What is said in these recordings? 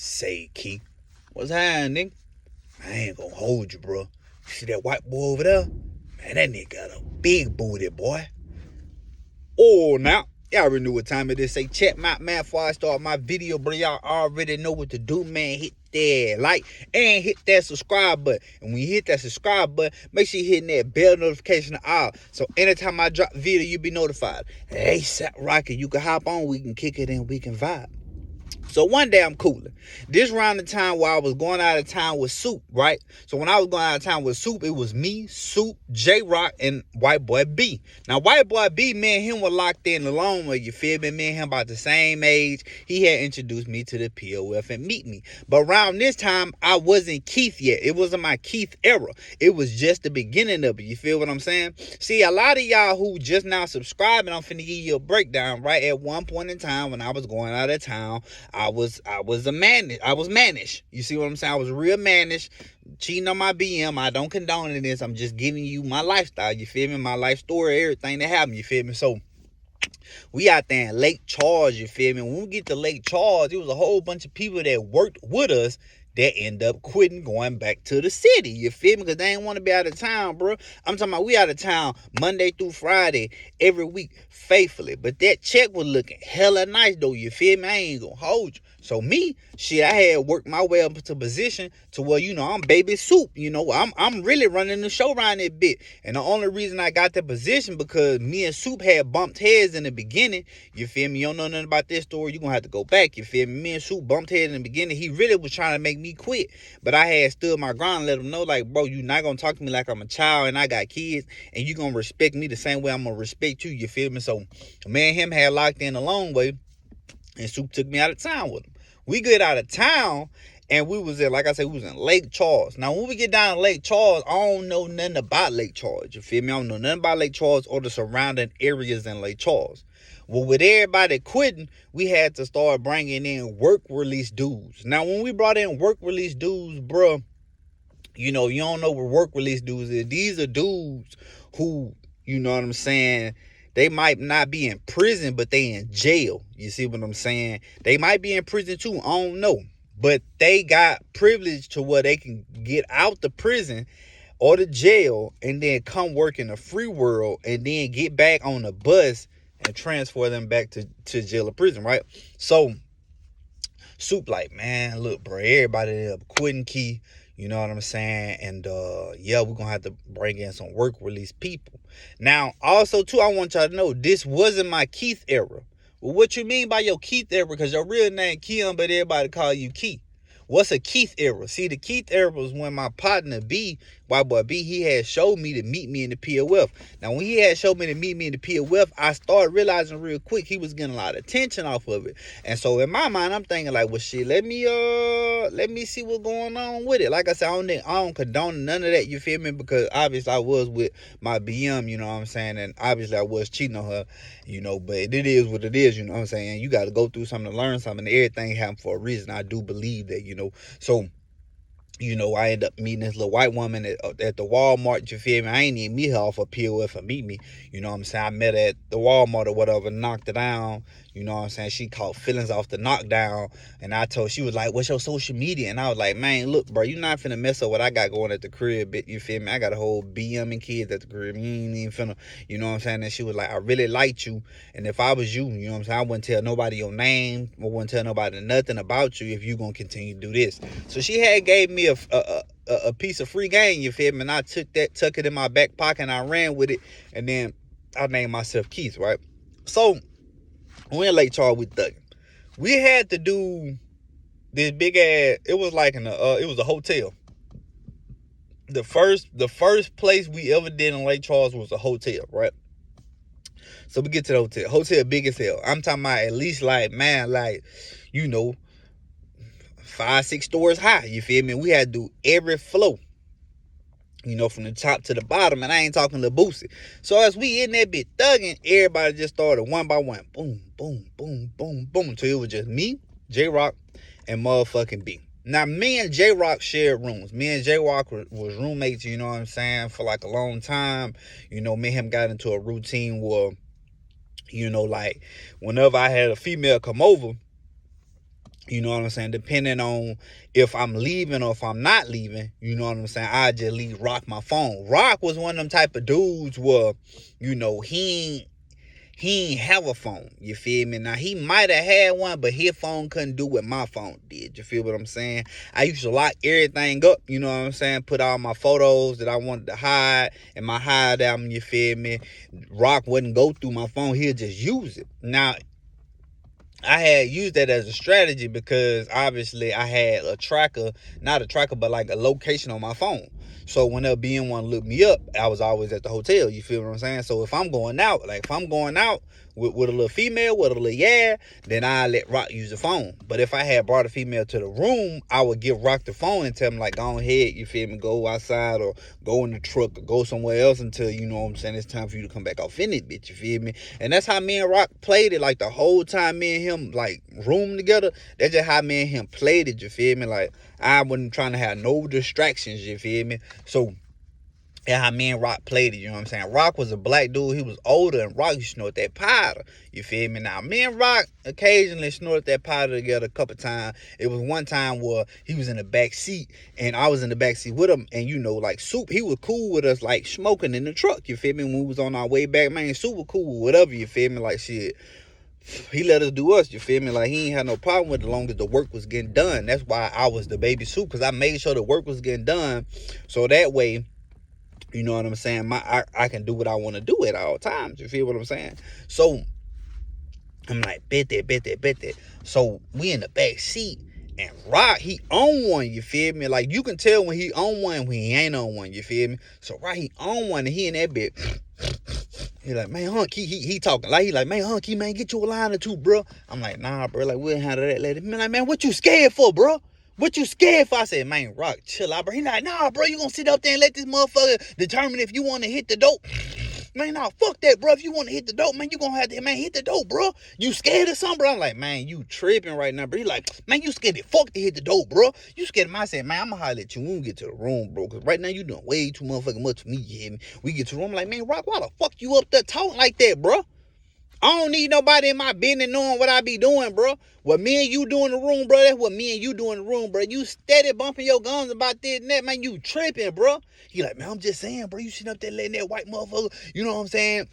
Say, Keith, what's happening? I ain't gonna hold you, bro. See that white boy over there? Man, that nigga got a big booty, boy. Oh, now, y'all already know what time it is. Say, check my man before I start my video, bro. Y'all already know what to do, man. Hit that like and hit that subscribe button. And when you hit that subscribe button, make sure you're hitting that bell notification all. So anytime I drop video, you'll be notified. Hey, Sat Rocket, you can hop on. We can kick it and we can vibe. So one day I'm cooling. This around the time where I was going out of town with Soup, right? So when I was going out of town with Soup, it was me, Soup, J-Rock, and White Boy B. Now, White Boy B, me and him were locked in the long way, you feel me? Me and him about the same age. He had introduced me to the POF and Meet Me. But around this time, I wasn't Keith yet. It wasn't my Keith era. It was just the beginning of it. You feel what I'm saying? See, a lot of y'all who just now subscribing, I'm finna give you a breakdown, right? At one point in time when I was going out of town, I was mannish. You see what I'm saying? I was real mannish, cheating on my BM. I don't condone this. I'm just giving you my lifestyle. You feel me? My life story, everything that happened. You feel me? So we out there in Lake Charles. You feel me? When we get to Lake Charles, it was a whole bunch of people that worked with us that end up quitting, going back to the city. You feel me? Because they ain't want to be out of town, bro. I'm talking about we out of town Monday through Friday every week faithfully. But that check was looking hella nice, though. You feel me? I ain't going to hold you. So me, shit, I had worked my way up into position to where, you know, I'm baby Soup. You know, I'm really running the show around that bit. And the only reason I got that position because me and Soup had bumped heads in the beginning. You feel me? You don't know nothing about this story. You're going to have to go back. You feel me? Me and Soup bumped heads in the beginning. He really was trying to make me quit. But I had stood my ground and let him know, like, bro, you're not going to talk to me like I'm a child and I got kids. And you're going to respect me the same way I'm going to respect you. You feel me? So me and him had locked in a long way. And Soup took me out of town with him. We get out of town and we was in, like I said, we was in Lake Charles. Now, when we get down to Lake Charles, I don't know nothing about Lake Charles. You feel me? I don't know nothing about Lake Charles or the surrounding areas in Lake Charles. Well, with everybody quitting, we had to start bringing in work release dudes. Now, when we brought in work release dudes, bro, you know, you don't know what work release dudes is. These are dudes who, you know what I'm saying, they might not be in prison, but they in jail. You see what I'm saying? They might be in prison too. I don't know. But they got privilege to where they can get out the prison or the jail and then come work in the free world and then get back on the bus and transfer them back to jail or prison, right? So Soup like, man, look, bro, everybody ended up quitting Key. You know what I'm saying? And yeah, we're gonna have to bring in some work release people. Now, also too, I want y'all to know this wasn't my Keith era. Well, what you mean by your Keith era? Because your real name Keon, but everybody call you Keith. What's a Keith era? See, the Keith era was when my partner B, White Boy B, he had showed me to meet me in the POF. Now, when he had showed me to meet me in the POF, I started realizing real quick he was getting a lot of attention off of it. And so in my mind, I'm thinking like, well, shit, let me see what's going on with it. Like I said, I don't condone none of that, you feel me? Because obviously I was with my BM, you know what I'm saying? And obviously I was cheating on her, you know, but it is what it is, you know what I'm saying? You got to go through something to learn something. Everything happened for a reason. I do believe that, you know. So, you know, I end up meeting this little white woman at the Walmart, you feel me? I ain't even meet her off a POF or Meet Me. You know what I'm saying? I met her at the Walmart or whatever, knocked her down. You know what I'm saying? She caught feelings off the knockdown. And I told, she was like, what's your social media? And I was like, man, look, bro, you not finna mess up what I got going at the crib, you feel me? I got a whole BM and kids at the crib. You ain't even finna, you know what I'm saying? And she was like, I really liked you. And if I was you, you know what I'm saying? I wouldn't tell nobody your name. I wouldn't tell nobody nothing about you if you gonna continue to do this. So she had gave me a piece of free game, you feel me? And I took it in my back pocket and I ran with it. And then I named myself Keith, right? So we in Lake Charles, we thugging. We had to do this big ass, it was like it was a hotel. The first place we ever did in Lake Charles was a hotel, right? So we get to the hotel. Hotel big as hell. I'm talking about at least like, man, like, you know, 5-6 stories high, you feel me? We had to do every floor, you know, from the top to the bottom, and I ain't talking Lil Boosie. So as we in that bit thugging, everybody just started one by one, boom, boom, boom, boom, boom, till it was just me, J-Rock, and motherfucking B. Now, me and J-Rock shared rooms. Me and J-Rock was roommates, you know what I'm saying, for like a long time. You know, me and him got into a routine where, you know, like, whenever I had a female come over, You know what I'm saying? Depending on if I'm leaving or if I'm not leaving, you know what I'm saying? I just leave Rock my phone. Rock was one of them type of dudes where, you know, he ain't have a phone. You feel me? Now, he might have had one, but his phone couldn't do what my phone did. You feel what I'm saying? I used to lock everything up, you know what I'm saying? Put all my photos that I wanted to hide in my hide album, you feel me? Rock wouldn't go through my phone. He'll just use it. Now, I had used that as a strategy because obviously I had a tracker, not a tracker, but like a location on my phone. So whenever being one look me up, I was always at the hotel. You feel what I'm saying? So if I'm going out, like if I'm going out with a little female, with a little then I let Rock use the phone. But if I had brought a female to the room, I would give Rock the phone and tell him like, go ahead, you feel me, go outside or go in the truck or go somewhere else until, you know what I'm saying, it's time for you to come back off in it, bitch, you feel me? And that's how me and Rock played it, like the whole time me and him like room together. That's just how me and him played it, you feel me? Like I wasn't trying to have no distractions, you feel me? So yeah, how me and Rock played it, you know what I'm saying? Rock was a black dude, he was older, and Rock used to snort that powder, you feel me? Now, me and Rock occasionally snorted that powder together a couple times. It was one time where he was in the back seat, and I was in the back seat with him, and you know, like, Soup, he was cool with us, like, smoking in the truck, you feel me? When we was on our way back, man, Soup was cool with whatever, you feel me? Like, shit, he let us do us, you feel me? Like, he ain't had no problem with it as long as the work was getting done. That's why I was the baby Soup, because I made sure the work was getting done, so that way, you know what I'm saying? I can do what I want to do at all times. You feel what I'm saying? So I'm like, bet that. So we in the back seat, and Rock, he on one, you feel me? Like, you can tell when he on one, when he ain't on one, you feel me? So Rock, he on one, and he in that bit. He like, man, Hunk, he talking. Like, he like, man, Hunky, man, get you a line or two, bro. I'm like, nah, bro, like, we'll handle that later. Man, like, man, what you scared for, bro? What you scared for? I said, man, Rock, chill out, bro. He like, nah, bro, you gonna sit up there and let this motherfucker determine if you want to hit the dope? Man, nah, fuck that, bro. If you want to hit the dope, man, you gonna have to, man, hit the dope, bro. You scared of something, bro? I'm like, man, you tripping right now, bro. He like, man, you scared of fuck to hit the dope, bro. You scared of me? I said, man, I'm gonna holler at you when we get to the room, bro. Because right now you doing way too motherfucking much for me, you hear me? We get to the room, I'm like, man, Rock, why the fuck you up there talking like that, bro? I don't need nobody in my business knowing what I be doing, bro. What me and you do in the room, bro, that's what me and you do in the room, bro. You steady bumping your guns about this and that, man. You tripping, bro. He like, man, I'm just saying, bro. You sitting up there letting that white motherfucker, you know what I'm saying?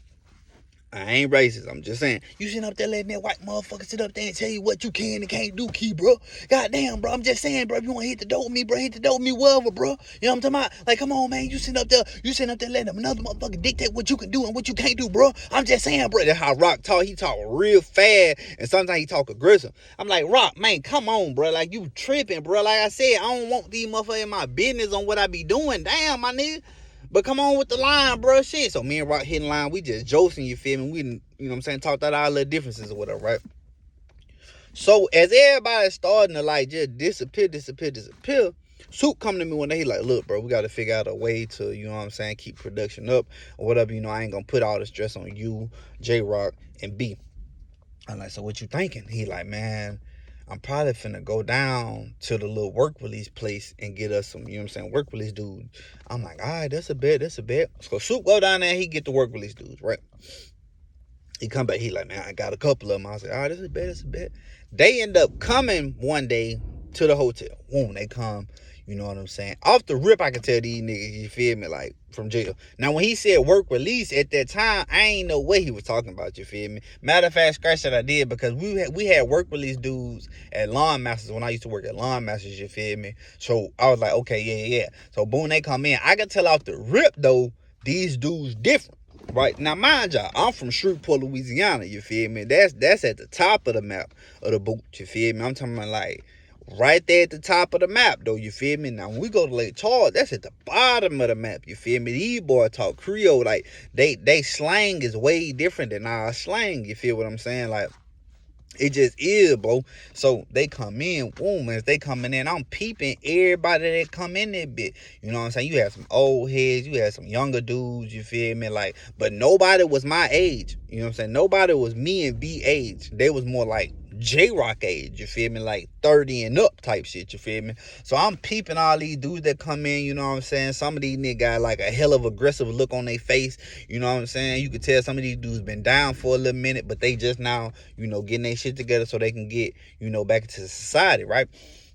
I ain't racist. I'm just saying. You sitting up there letting that white motherfucker sit up there and tell you what you can and can't do, Key, bro. Goddamn, bro. I'm just saying, bro. If you want to hit the dope with me, bro, hit the dope with me, whatever, bro. You know what I'm talking about? Like, come on, man. You sitting up there letting another motherfucker dictate what you can do and what you can't do, bro. I'm just saying, bro. That's how Rock talk. He talk real fast, and sometimes he talk aggressive. I'm like, Rock, man, come on, bro. Like, you tripping, bro. Like I said, I don't want these motherfuckers in my business on what I be doing. Damn, my nigga. But come on with the line, bro. Shit. So me and Rock hitting line. We just joking, you feel me? We didn't, you know what I'm saying, talked out our little differences or whatever, right? So as everybody's starting to like just disappear, Soup come to me one day. He like, look, bro, we got to figure out a way to, you know what I'm saying, keep production up or whatever. You know, I ain't going to put all the stress on you, J-Rock, and B. I'm like, so what you thinking? He like, man, I'm probably finna go down to the little work release place and get us some, you know what I'm saying, work release dudes. I'm like, all right, that's a bet. So Soup go down there, he get the work release dudes, right? He come back, he like, man, I got a couple of them. I said, all right, that's a bet. They end up coming one day to the hotel. Boom, they come, you know what I'm saying? Off the rip, I can tell these niggas, you feel me, like, from jail. Now, when he said work release, at that time, I ain't know what he was talking about, you feel me? Matter of fact, scratch that I did, because we had work release dudes at Lawn Masters when I used to work at Lawn Masters, you feel me? So, I was like, okay, yeah. So, boom, they come in. I can tell off the rip, though, these dudes different. Right now, mind y'all, I'm from Shreveport, Louisiana. You feel me? That's at the top of the map of the boot. You feel me? I'm talking about like right there at the top of the map, though. You feel me? Now, when we go to Lake Charles, that's at the bottom of the map. You feel me? These boys talk Creole. Like they slang is way different than our slang. You feel what I'm saying? Like, it just is, bro. So they come in, boom, as they coming in, I'm peeping everybody that come in that bit. You know what I'm saying? You had some old heads, you had some younger dudes, you feel me? Like, but nobody was my age. You know what I'm saying? Nobody was me and B age. They was more like J-Rock age, you feel me? Like 30 and up type shit, you feel me? So I'm peeping all these dudes that come in, you know what I'm saying? Some of these niggas got like a hell of aggressive look on their face, you know what I'm saying? You could tell some of these dudes been down for a little minute, but they just now, you know, getting their shit together so they can get, you know, back into society, right?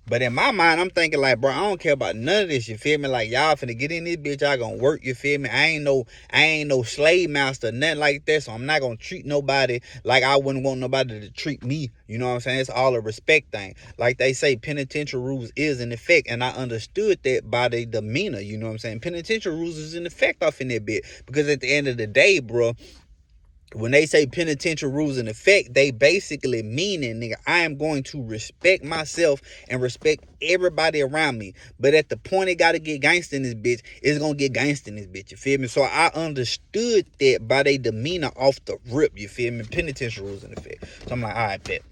But in my mind, I'm thinking like, bro, I don't care about none of this, you feel me? Like, y'all finna get in this bitch, y'all gonna work, you feel me? I ain't no slave master, nothing like that, so I'm not gonna treat nobody like I wouldn't want nobody to treat me, you know what I'm saying? It's all a respect thing. Like they say, penitentiary rules is in effect, and I understood that by the demeanor, you know what I'm saying? Penitentiary rules is in effect off in that bit, because at the end of the day, bro, when they say penitentiary rules in effect, they basically meaning, nigga, I am going to respect myself and respect everybody around me. But at the point it got to get gangster in this bitch, it's going to get gangster in this bitch, you feel me? So I understood that by their demeanor off the rip, you feel me? Penitentiary rules in effect. So I'm like, all right, bet.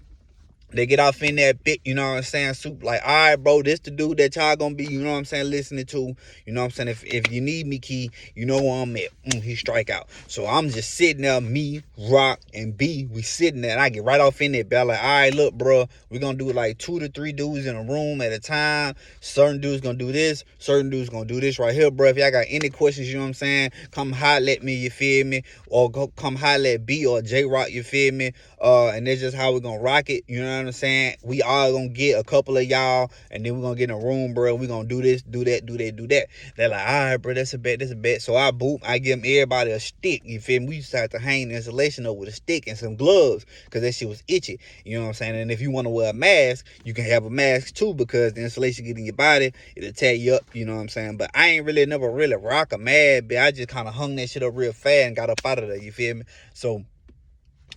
They get off in that bit, you know what I'm saying? Soup, like, all right, bro, this the dude that y'all gonna be, you know what I'm saying, listening to. You know what I'm saying? If you need me, Key, you know where I'm at. He strike out. So I'm just sitting there, me, Rock, and B, we sitting there, and I get right off in that bit. Like, all right, look, bro, we gonna do like 2 to 3 dudes in a room at a time. Certain dudes gonna do this, certain dudes gonna do this right here, bro. If y'all got any questions, you know what I'm saying, come holler at me, you feel me? Or come holler at B or J-Rock, you feel me? And that's just how we're gonna rock it, you know what I'm saying? We all gonna get a couple of y'all, and then we're gonna get in a room, bro. We gonna do this, do that, do that, do that. They're like, all right, bro, that's a bet, that's a bet. So I give them everybody a stick, you feel me? We used to have to hang the installation up with a stick and some gloves, because that shit was itchy, you know what I'm saying? And if you want to wear a mask, you can have a mask too, because the installation get in your body, it'll tear you up, you know what I'm saying? But I ain't really never really rock a mask, but I just kind of hung that shit up real fast and got up out of there, you feel me? So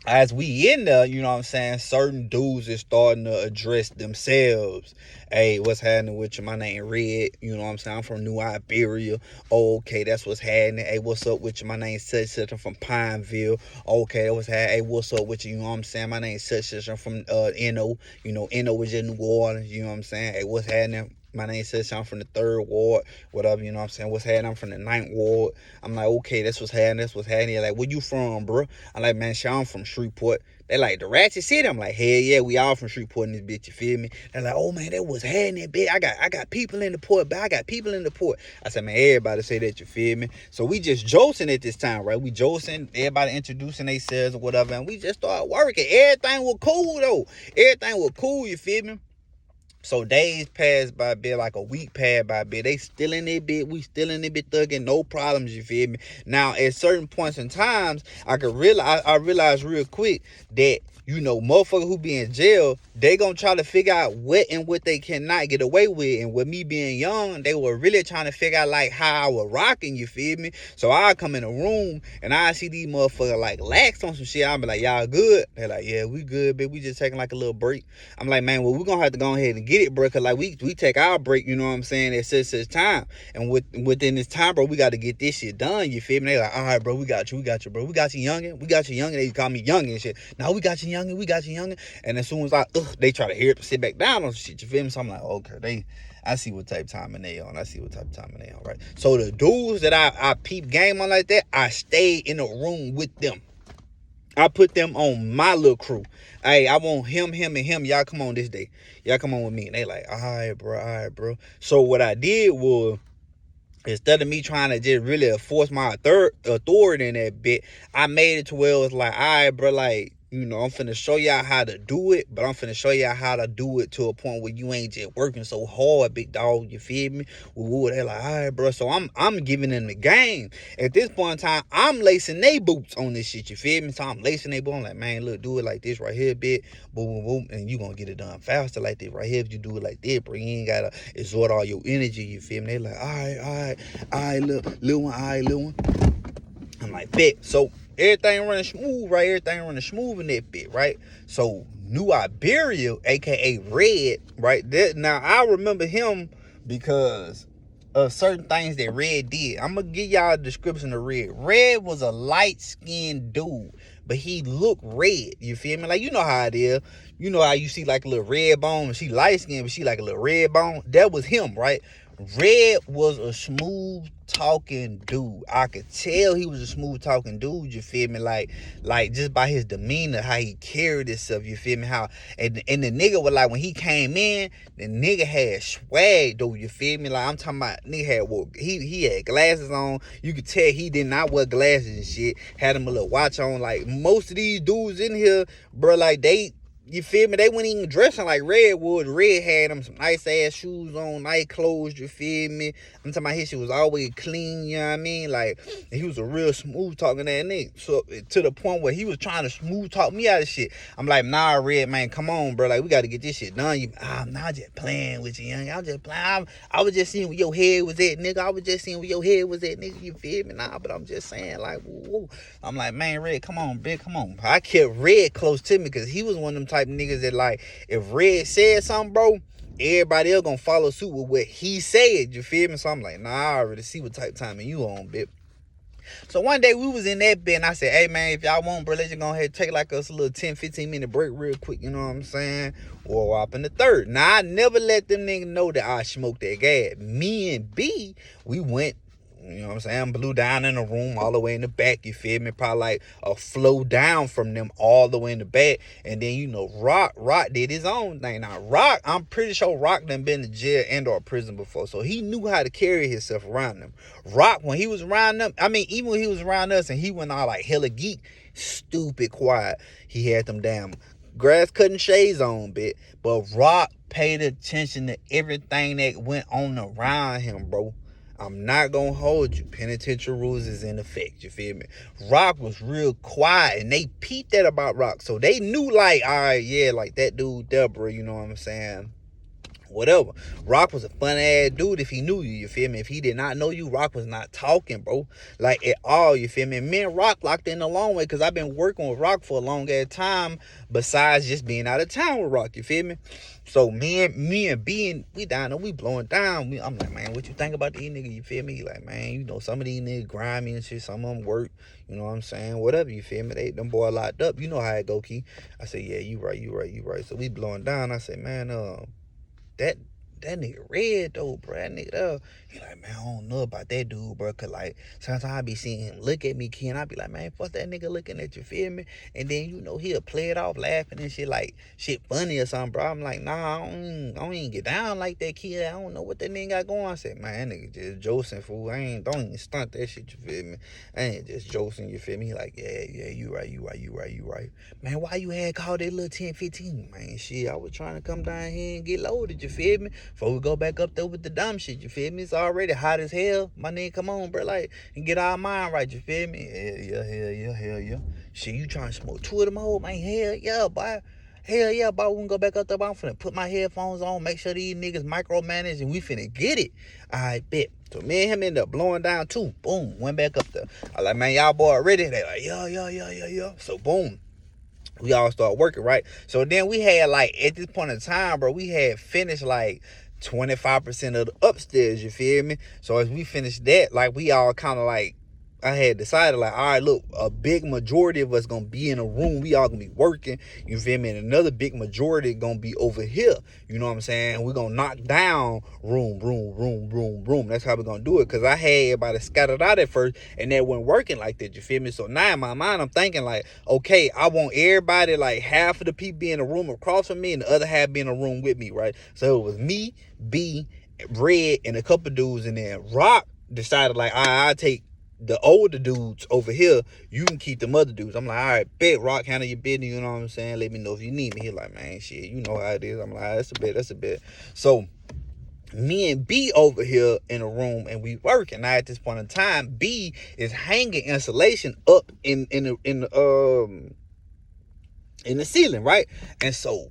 as we in there, you know what I'm saying, certain dudes is starting to address themselves. Hey, what's happening with you? My name Red, you know what I'm saying? I'm from New Iberia. Oh, okay, that's what's happening. Hey, what's up with you? My name's such. I'm from Pineville. Okay, what's happening? Hey, what's up with you? You know what I'm saying? My name's such. I'm from NO. You know, NO is in New Orleans. You know what I'm saying? Hey, what's happening? My name says I'm from the 3rd ward, whatever, you know what I'm saying? What's happening? I'm from the 9th ward. I'm like, okay, that's what's happening. That's what's happening. They're like, where you from, bro? I'm like, man, shit, I'm from Shreveport. They like, the Ratchet City? I'm like, hell yeah, we all from Shreveport in this bitch, you feel me? They're like, oh man, that was happening, bitch. I got people in the port, but I got people in the port. I said, man, everybody say that, you feel me? So we just josing at this time, right? We josing, everybody introducing themselves or whatever, and we just started working. Everything was cool though. Everything was cool, you feel me? So days passed by, bit, like a week passed by, bit. They still in their bit. We still in their bit thugging. No problems, you feel me? Now, at certain points in times, I realized real quick that, you know, motherfuckers who be in jail, they gonna try to figure out what and what they cannot get away with. And with me being young, they were really trying to figure out, like, how I was rocking, you feel me? So I come in a room, and I see these motherfuckers, like, lax on some shit. I be like, y'all good? They're like, yeah, we good, bitch. We just taking, like, a little break. I'm like, man, well, we gonna have to go ahead and get it, bro, because, like, we take our break, you know what I'm saying, at such time. And within this time, bro, we got to get this shit done, you feel me? They like, all right, bro, we got you, bro. We got you, youngin'. We got you, youngin'. They call me youngin' and shit. Now we got you, youngin'. We got you, youngin'. And as soon as they try to hear it, sit back down on shit, you feel me? So I'm like, okay, I see what type of timing they on. Right? So the dudes that I peep game on like that, I stayed in a room with them. I put them on my little crew. Hey, I want him, and him. Y'all come on this day. Y'all come on with me. And they like, all right, bro. So what I did was, instead of me trying to just really enforce my authority in that bit, I made it to where it was like, all right, bro, like, you know, I'm finna show y'all how to do it, but I'm finna show y'all how to do it to a point where you ain't just working so hard, big dog, you feel me? They're like, all right, bro. So I'm giving them the game. At this point in time, I'm lacing they boots on this shit, you feel me? So I'm lacing they boots. I'm like, man, look, do it like this right here, bit, boom, and you gonna get it done faster like this right here. If you do it like this, bro, you ain't gotta exert all your energy, you feel me? They like, all right, little one. I'm like, bet. So everything running smooth, right? Everything running smooth in that bit, right? So New Iberia, aka Red, right? Now I remember him because of certain things that Red did. I'm gonna give y'all a description of Red. Red was a light-skinned dude, but he looked red. You feel me? Like, you know how it is. You know how you see like a little red bone, and she light-skinned, but she like a little red bone. That was him, right? Red was a smooth, talking dude. I could tell he was a smooth talking dude, you feel me? Like just by his demeanor, how he carried himself, you feel me? How and the nigga was like, when he came in, the nigga had swag though, you feel me? Like I'm talking about, nigga had he had glasses on. You could tell he did not wear glasses and shit. Had him a little watch on. Like most of these dudes in here, bro, like you feel me? They weren't even dressing like Redwood. Red had them some nice ass shoes on, nice clothes, you feel me? I'm talking about his shit was always clean, you know what I mean? Like, he was a real smooth talking ass nigga. So, to the point where he was trying to smooth talk me out of shit. I'm like, nah, Red, man, come on, bro. Like, we got to get this shit done. I'm just playing with you, young. I'm just playing. I was just seeing where your head was at, nigga. I was just seeing where your head was at, nigga. You feel me? Nah, but I'm just saying, like, whoa. I'm like, man, Red, come on, big, come on. I kept Red close to me because he was one of them type of niggas that, like, if Red said something, bro, everybody else gonna follow suit with what he said, you feel me? So I'm like, nah, I already see what type of timing you on, bitch. So one day we was in that bed and I said, hey man, if y'all want, bro, let's just go ahead and take like us a little 10-15 minute break real quick, you know what I'm saying? Or up in the third. Now I never let them niggas know that I smoked that gas. Me and B, we went, you know what I'm saying, blew down in the room all the way in the back, you feel me? Probably like a flow down from them all the way in the back. And then, you know, Rock did his own thing. Now, Rock, I'm pretty sure Rock done been to jail and or prison before. So he knew how to carry himself around them. Rock, when he was around them, I mean, even when he was around us and he went all like hella geek, stupid quiet. He had them damn grass cutting shades on, bit. But Rock paid attention to everything that went on around him, bro. I'm not gonna hold you. Penitentiary rules is in effect, you feel me? Rock was real quiet, and they peeped that about Rock. So they knew, like, all right, yeah, like that dude, Deborah, you know what I'm saying? Whatever. Rock was a fun ass dude if he knew you feel me? If he did not know you, Rock was not talking, bro. Like, at all, you feel me? Me and Rock locked in a long way because I've been working with Rock for a long ass time besides just being out of town with Rock, you feel me? So me and B, we down there, we blowing down. I'm like, man, what you think about these niggas, you feel me? Like, man, you know, some of these niggas grimy and shit, some of them work, you know what I'm saying? Whatever, you feel me? Them boy locked up, you know how it go, Key. I said, yeah, you right. So we blowing down. I said, man, that nigga Red though, bro. That nigga he like, man, I don't know about that dude, bro. Cause like sometimes I be seeing him look at me, Ken. I be like, man, fuck that nigga looking at you, feel me? And then, you know, he'll play it off laughing and shit like shit funny or something, bro. I'm like, nah, I don't even get down like that, kid. I don't know what that nigga got going. I said, man, that nigga just josing, fool. Don't even stunt that shit, you feel me? I ain't just josing, you feel me? He like, yeah, you right. Man, why you had called that little 10-15? Man, shit, I was trying to come down here and get loaded, you feel me? Before we go back up there with the dumb shit, you feel me? It's already hot as hell. My nigga, come on, bro, like, and get our mind right, you feel me? Hell yeah. Shit, you trying to smoke two of them old, man? Hell yeah, boy. Hell yeah, boy, we can go back up there, boy. I'm finna put my headphones on, make sure these niggas micromanage, and we finna get it. I bet. So me and him ended up blowing down too. Boom, went back up there. I like, man, y'all boy ready? They like, yeah. So boom. We all start working, right? So then we had, like, at this point in time, bro, we had finished, like, 25% of the upstairs, you feel me? So as we finished that, like, we all kind of, like, I had decided, like, all right, look, a big majority of us gonna be in a room. We all gonna be working, you feel me? And another big majority gonna be over here, you know what I'm saying? We're gonna knock down room. That's how we're gonna do it. Because I had everybody scattered out at first, and that wasn't working like that, you feel me? So now in my mind, I'm thinking, like, okay, I want everybody, like, half of the people be in a room across from me and the other half be in a room with me, right? So it was me, B, Red, and a couple dudes, and then Rock decided, like, I'll take the older dudes over here, you can keep them other dudes. I'm like, all right, bet, Rock, handle your business, you know what I'm saying? Let me know if you need me. He like, man, shit, you know how it is. I'm like, that's a bet. So me and B over here in a room, and we working. Now at this point in time, B is hanging insulation up in the ceiling, right? And so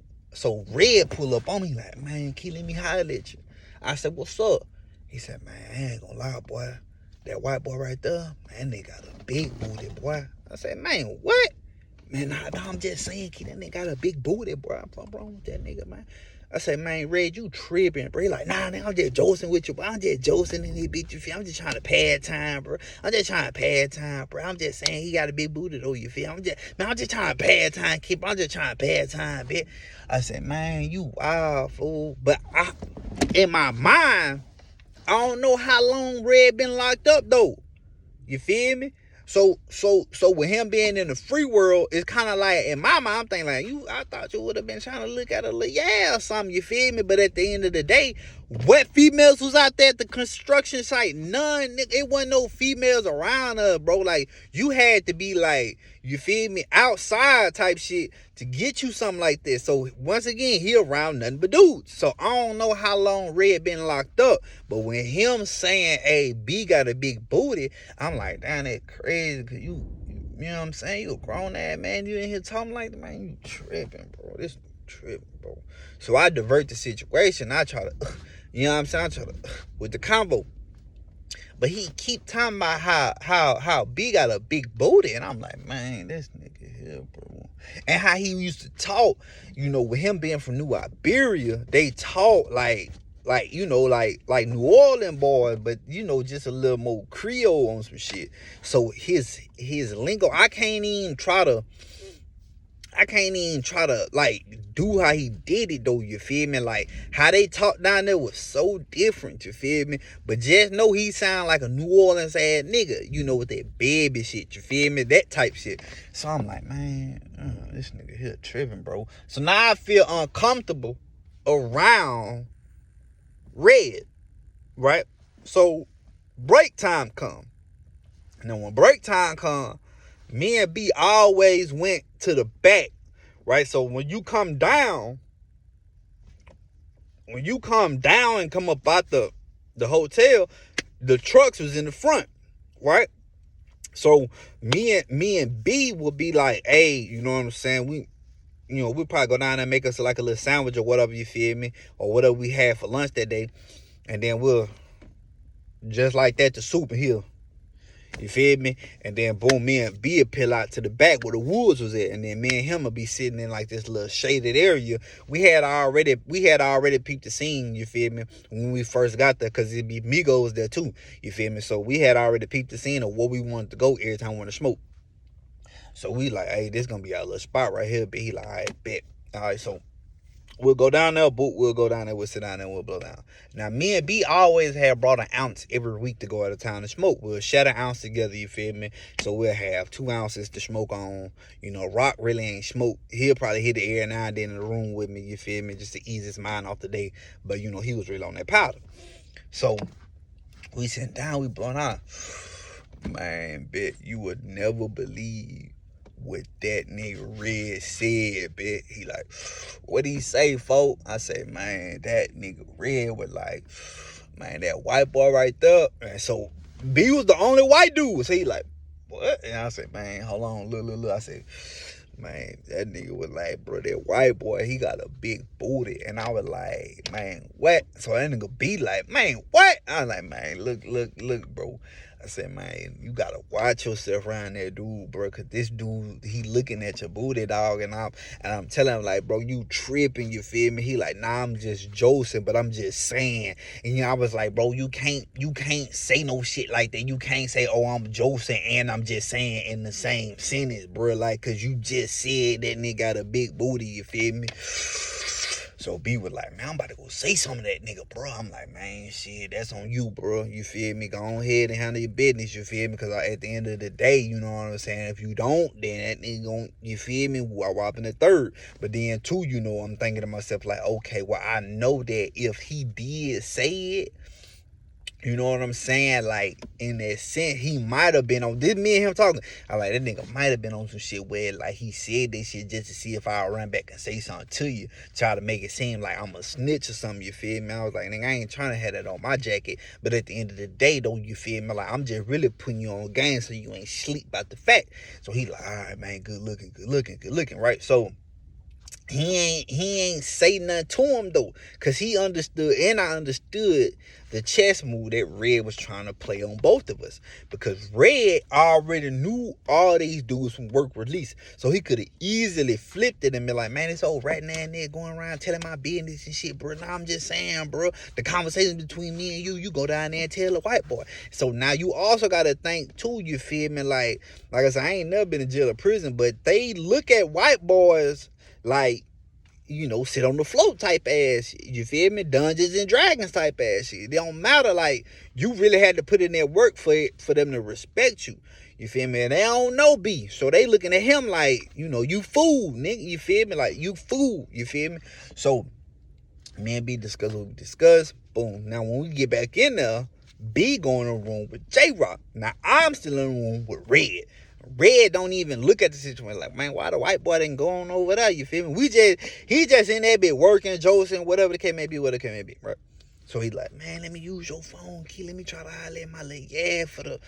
Red pull up on me like, man, Key, let me holler at you. I said, what's up? He said, man, I ain't gonna lie, boy. That white boy right there, man, they got a big booty, boy. I said, man, what? Man, nah, I'm just saying, kid, that nigga got a big booty, bro. I'm wrong with that nigga, man. I said, man, Red, you tripping, bro. He like, nah, nigga, I'm just joking with you, bro. I'm just joking in this bitch, you feel? I'm just trying to pad time, bro. I'm just saying he got a big booty, though, you feel? I'm just trying to pad time, kid. I'm just trying to pad time, bitch. I said, man, you wild, fool. But in my mind, I don't know how long Red been locked up though. You feel me? So with him being in the free world, it's kind of like, in my mind, I'm thinking like, I thought you would have been trying to look at a little, yeah, or something, you feel me? But at the end of the day, what females was out there at the construction site? None, nigga. It wasn't no females around her, bro. Like, you had to be like, you feel me, outside type shit to get you something like this. So once again, he around nothing but dudes. So I don't know how long Red been locked up, but when him saying, hey, B got a big booty, I'm like, damn, that crazy, cause you know what I'm saying? You a grown ass man, you in here talking like that, man, you tripping, bro. This tripping, bro. So I divert the situation. I try to, you know what I'm saying? I try to, with the combo. But he keep talking about how B got a big booty. And I'm like, man, this nigga here, bro. And how he used to talk, you know, with him being from New Iberia, they talk like you know, like New Orleans boys, but you know, just a little more Creole on some shit. So his lingo, I can't even try to like do how he did it though, you feel me? Like how they talk down there was so different, you feel me? But just know he sound like a New Orleans ass nigga, you know, with that baby shit, you feel me? That type shit. So I'm like, man, this nigga here tripping, bro. So now I feel uncomfortable around Red, right? So break time come. And then when break time come, me and B always went to the back, right? So when you come down and come up out the hotel, the trucks was in the front, right? So me and B would be like, hey, you know what I'm saying? We'll probably go down there and make us like a little sandwich or whatever, you feel me? Or whatever we had for lunch that day. And then we'll, just like that, the soup in here. You feel me? And then boom, me and B would peel out to the back where the woods was at. And then me and him would be sitting in like this little shaded area. We had already peeped the scene, you feel me, when we first got there, because it'd be Migos there too. You feel me? So we had already peeped the scene of where we wanted to go every time we wanted to smoke. So we like, hey, this gonna be our little spot right here. But he like, all right, bet. All right, so we'll go down there, we'll go down there, we'll sit down there, we'll blow down. Now, me and B always have brought an ounce every week to go out of town to smoke. We'll share an ounce together, you feel me? So we'll have 2 ounces to smoke on. You know, Rock really ain't smoke. He'll probably hit the air now and then in the room with me, you feel me? Just to ease his mind off the day. But, you know, he was really on that powder. So we sitting down, we blowing out. Man, bet you would never believe what that nigga Red said, bitch. He like, what he say, folk? I say, man, that nigga Red was like, man, that white boy right there. And so B was the only white dude. So he like, what? And I said, man, hold on, look. I said, man, that nigga was like, bro, that white boy, he got a big booty. And I was like, man, what? So that nigga B like, man, what? I was like, man, look, bro. I said, man, you gotta watch yourself around that dude, bro, cause this dude, he looking at your booty, dog, and I'm telling him like, bro, you tripping, you feel me? He like, nah, I'm just joking, but I'm just saying. And I was like, bro, you can't say no shit like that. You can't say, oh, I'm joking and I'm just saying in the same sentence, bro, like, cause you just said that nigga got a big booty, you feel me? So B was like, man, I'm about to go say something to that nigga, bro. I'm like, man, shit, that's on you, bro. You feel me? Go on ahead and handle your business, you feel me? Because at the end of the day, you know what I'm saying? If you don't, then that nigga gon', you feel me? Whopping the third. But then, too, you know, I'm thinking to myself, like, okay, well, I know that if he did say it, you know what I'm saying? Like, in that sense, he might have been on, this me and him talking, I like, that nigga might have been on some shit where, like, he said this shit just to see if I'll run back and say something to you, try to make it seem like I'm a snitch or something, you feel me? I was like, nigga, I ain't trying to have that on my jacket, but at the end of the day, though, you feel me? Like, I'm just really putting you on game so you ain't sleep about the fact. So he like, all right, man, good looking, right? So, he ain't say nothing to him though, cause he understood, and I understood the chess move that Red was trying to play on both of us, because Red already knew all these dudes from work release, so he could have easily flipped it and been like, man, this old rat man there going around telling my business and shit, bro. Now I'm just saying, bro, the conversation between me and you go down there and tell the white boy. So now you also gotta think too, you feel me? Like I said, I ain't never been in jail or prison, but they look at white boys like sit on the float type ass shit. You feel me? Dungeons and Dragons type ass shit. It don't matter. Like, you really had to put in that work for them to respect you. You feel me? And they don't know B. So they looking at him like, you fool, nigga. You feel me? Like, you fool. You feel me? So, me and B discuss what we discuss. Boom. Now, when we get back in there, B going in the room with J-Rock. Now, I'm still in the room with Red. Red don't even look at the situation like, man, why the white boy didn't go on over there? You feel me? He just in that bit working, josing, whatever the case may be, right? So he like, man, let me use your phone key. Let me try to holler at my little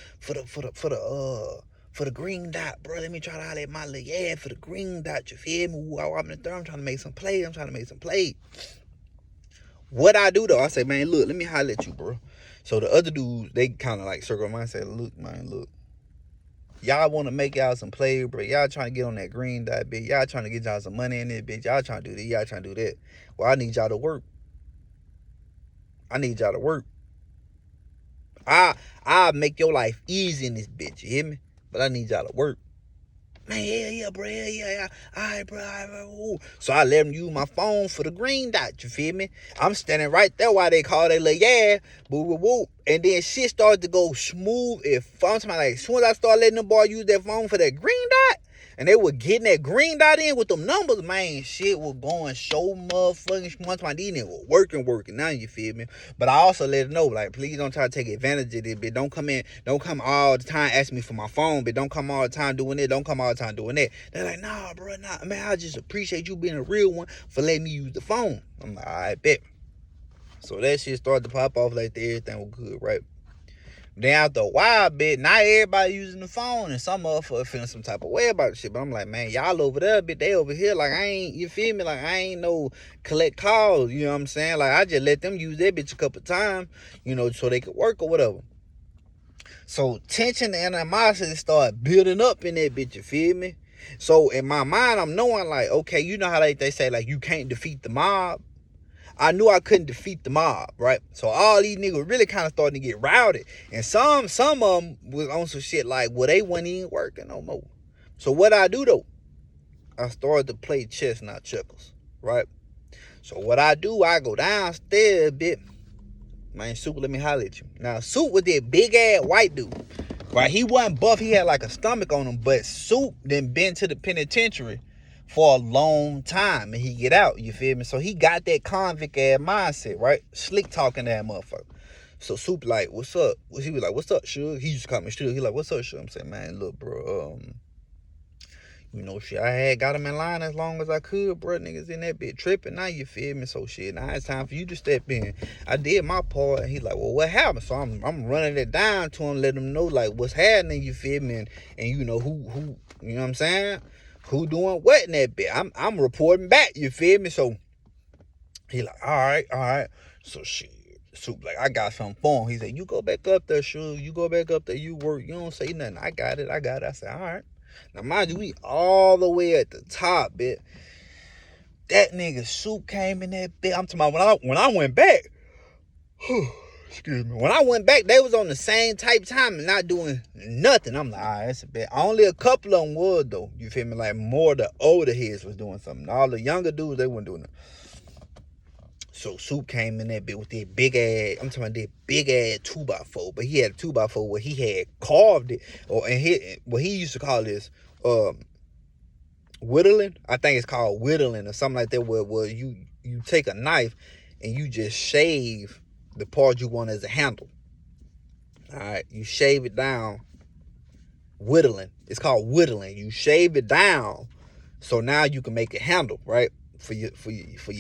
for the green dot, bro. Let me try to holler at my little for the green dot. You feel me? Ooh, I'm in the third. I'm trying to make some play. What I do though, I say, man, look, let me holler at you, bro. So the other dudes, they kind of like circle mine and say, look, man, look. Y'all want to make y'all some play, bro. Y'all trying to get on that green dot, bitch. Y'all trying to get y'all some money in it, bitch. Y'all trying to do this. Y'all trying to do that. Well, I need y'all to work. I'll make your life easy in this bitch. You hear me? But I need y'all to work. Man, yeah, bro. Yeah. All right, bro. Ooh. So I let them use my phone for the green dot. You feel me? I'm standing right there while they call they little boo. And then shit started to go smooth. As soon as I started letting them boy use their phone for that green dot, and they were getting that green dot in with them numbers, man, shit was going so motherfucking smooth. These niggas were working. Now you feel me? But I also let them know, like, please don't try to take advantage of this, bitch. Don't come all the time asking me for my phone, but don't come all the time doing it. Don't come all the time doing that. They're like, nah, bro, nah. Man, I just appreciate you being a real one for letting me use the phone. I'm like, all right, bet. So that shit started to pop off like everything was good, right? Then after a while, bitch, not everybody using the phone, and some motherfuckers feeling some type of way about the shit. But I'm like, man, y'all over there, bitch, they over here, like, I ain't, you feel me? Like, I ain't no collect calls, you know what I'm saying? Like, I just let them use that bitch a couple times, so they could work or whatever. So tension and animosity start building up in that bitch, you feel me? So in my mind, I'm knowing, like, okay, you know how they say, like, you can't defeat the mob? I knew I couldn't defeat the mob, right? So all these niggas really kind of starting to get routed. And some of them was on some shit like, well, they wasn't even working no more. So what I do, though, I started to play chess, not checkers, right? So what I do, I go downstairs a bit. Man, Soup, let me holler at you. Now, Soup was that big-ass white dude, right? He wasn't buff. He had like a stomach on him. But Soup then been to the penitentiary for a long time, and he get out, you feel me? So he got that convict ass mindset, right? Slick talking that motherfucker. So Soup like, what's up? He was like, what's up, Suge? He used to call me Suge. He like, what's up, Suge? I'm saying, man, look, bro, shit, I had got him in line as long as I could, bro. Niggas in that bit tripping now, you feel me? So shit, now it's time for you to step in. I did my part, and he like, well, what happened? So I'm running it down to him, let him know like what's happening, you feel me? And who, you know what I'm saying? Who doing what in that bit? I'm reporting back, you feel me? So he like, all right. So shit, Soup like, I got something for him. He said, you go back up there, Suge. You go back up there, you work. You don't say nothing. I got it. I said, all right. Now, mind you, we all the way at the top, bitch. That nigga Soup came in that bitch. I'm talking about when I went back. Excuse me. When I went back, they was on the same type time and not doing nothing. I'm like, all right, that's a bit. Only a couple of them was, though. You feel me? Like, more the older heads was doing something. All the younger dudes, they weren't doing it. So Soup came in that bit with that big ass, I'm talking about that big ass 2x4, but he had a 2x4 where he had carved it, what he used to call this, whittling. I think it's called whittling or something like that, where you take a knife and you just shave the part you want as a handle. All right, you shave it down. Whittling. It's called whittling. You shave it down, so now you can make a handle, right? For your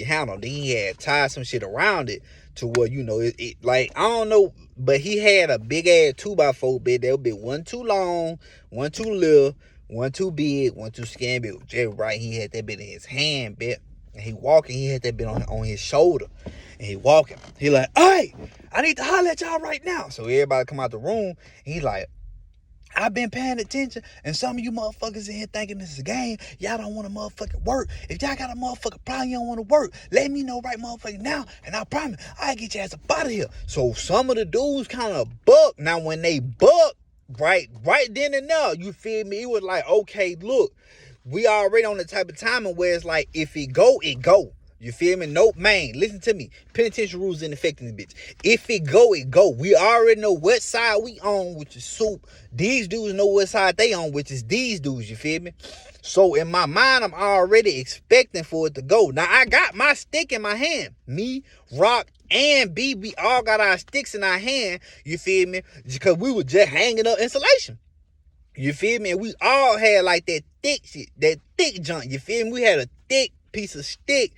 handle. Then he had tied some shit around it to where, it like, I don't know, but he had a big ass 2x4 bit. That would be one too long, one too little, one too big, one too skinny bit. Just right, he had that bit in his hand, bit. And he walking, he had that bit on his shoulder. And he walking. He like, hey, I need to holler at y'all right now. So everybody come out the room, and he like, I've been paying attention, and some of you motherfuckers in here thinking this is a game. Y'all don't want to motherfucking work. If y'all got a motherfucking problem, you don't want to work, let me know right motherfucking now, and I promise I'll get your ass up out of here. So some of the dudes kind of buck. Now, when they buck, right then and there, you feel me? It was like, okay, look, we already on the type of timing where it's like, if it go, it go. You feel me? Nope, man. Listen to me. Penitentiary rules in effect in this bitch. If it go, it go. We already know what side we on, which is Soup. These dudes know what side they on, which is these dudes. You feel me? So in my mind, I'm already expecting for it to go. Now, I got my stick in my hand. Me, Rock, and B, we all got our sticks in our hand. You feel me? Because we were just hanging up insulation. You feel me? And we all had like that thick shit, that thick junk. You feel me? We had a thick piece of stick,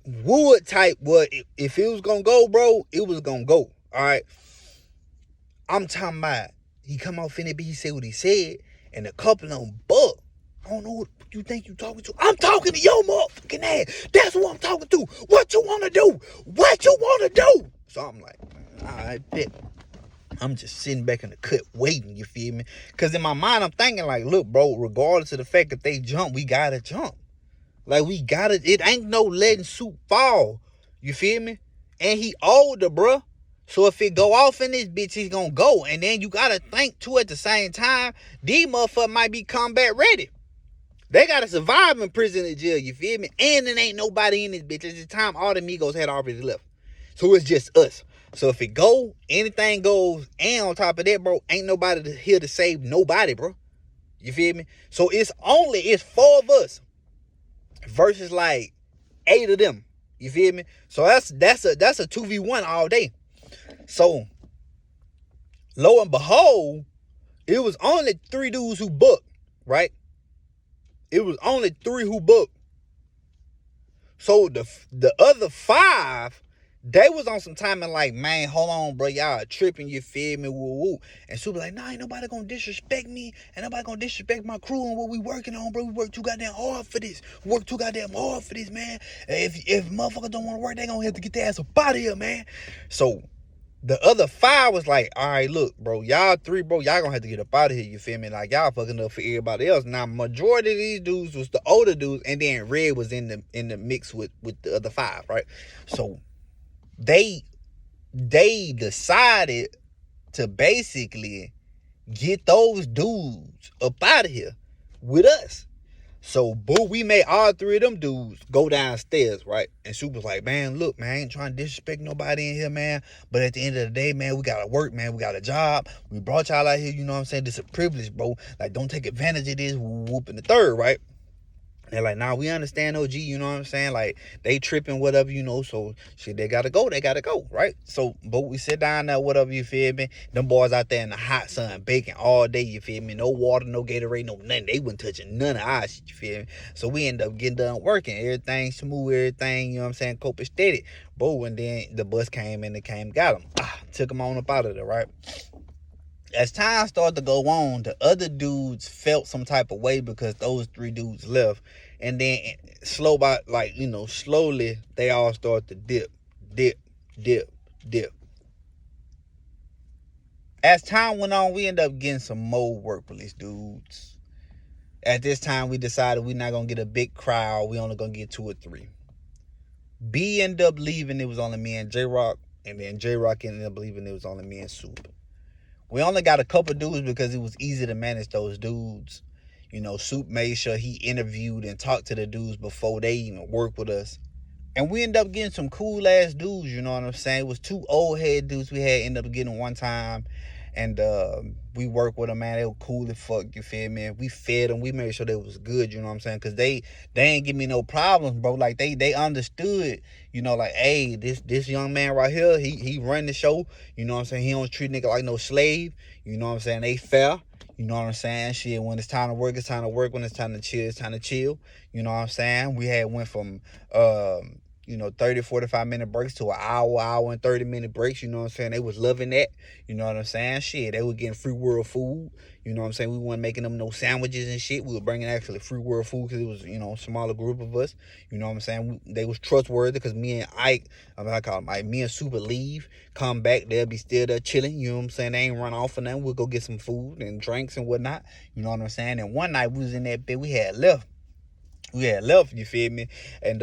wood type. What if it was gonna go, bro? It was gonna go. All right. I'm talking about. He come off in it, he said what he said, and a couple of them buck. I don't know what you think you talking to. I'm talking to your motherfucking ass. That's what I'm talking to. What you wanna do? What you wanna do? So I'm like, all right, bet. I'm just sitting back in the cut waiting, you feel me? Because in my mind, I'm thinking like, look, bro, regardless of the fact that they jump, we gotta jump. Like, we gotta, it ain't no letting Soup fall. You feel me? And he older, bro. So if it go off in this bitch, he's gonna go. And then you gotta think, too, at the same time, these motherfuckers might be combat ready. They gotta survive in prison and jail, you feel me? And there ain't nobody in this bitch. At the time, all the Migos had already left. So it's just us. So if it go, anything goes. And on top of that, bro, ain't nobody here to save nobody, bro. You feel me? So it's 4 of us versus like 8 of them. You feel me? So that's a 2v1 all day. So lo and behold, it was only 3 dudes who booked, right? It was only 3 who booked. So the other 5, they was on some time and like, man, hold on, bro, y'all tripping, you feel me, woo woo. And Super like, nah, ain't nobody gonna disrespect me, and nobody gonna disrespect my crew and what we working on, bro. We work too goddamn hard for this. We work too goddamn hard for this, man. If motherfuckers don't want to work, they gonna have to get their ass up out of here, man. So the other 5 was like, all right, look, bro, y'all 3, bro, y'all gonna have to get up out of here, you feel me? Like, y'all fucking up for everybody else. Now, majority of these dudes was the older dudes, and then Red was in the mix with the other 5, right? So they decided to basically get those dudes up out of here with us. So, boo, we made all 3 of them dudes go downstairs, right? And Super's like, man, look, man, I ain't trying to disrespect nobody in here, man. But at the end of the day, man, we got to work, man. We got a job. We brought y'all out here, you know what I'm saying? This is a privilege, bro. Like, don't take advantage of this. Whoop in the third, right? They're like, nah, we understand, OG, you know what I'm saying? Like, they tripping, whatever, you know, so shit, they gotta go, right? So, but we sit down there, whatever, you feel me? Them boys out there in the hot sun, baking all day, you feel me? No water, no Gatorade, no nothing. They wasn't touching none of our shit, you feel me? So we end up getting done working. Everything smooth, everything, you know what I'm saying? Cope steady. Bro, and then the bus came and got them. Took them on up out of there, right? As time started to go on, the other dudes felt some type of way because those 3 dudes left. And then slowly, they all start to dip. As time went on, we ended up getting some more work police dudes. At this time, we decided we're not going to get a big crowd. We only going to get 2 or 3. B ended up leaving. It was only me and J-Rock. And then J-Rock ended up leaving. It was only me and Soup. We only got a couple dudes because it was easy to manage those dudes. You know, Soup made sure he interviewed and talked to the dudes before they even worked with us. And we ended up getting some cool ass dudes, you know what I'm saying? It was 2 old head dudes we had ended up getting one time. And we worked with them, man. They were cool as fuck, you feel me? We fed them. We made sure they was good, you know what I'm saying? Because they ain't give me no problems, bro. Like, they understood, you know, like, hey, this young man right here, he run the show, you know what I'm saying? He don't treat nigga like no slave, you know what I'm saying? They fair, you know what I'm saying? Shit, when it's time to work, it's time to work. When it's time to chill, it's time to chill, you know what I'm saying? We went from 30, 45-minute breaks to an hour and 30-minute breaks, you know what I'm saying? They was loving that, you know what I'm saying? Shit, they were getting free world food, you know what I'm saying? We weren't making them no sandwiches and shit. We were bringing actually free world food because it was, you know, a smaller group of us, you know what I'm saying? They was trustworthy because me and Ike, I call him Ike, me and Super leave, come back, they'll be still there chilling, you know what I'm saying? They ain't run off for nothing. We'll go get some food and drinks and whatnot, you know what I'm saying? And one night we was in that bed, we had left, you feel me? And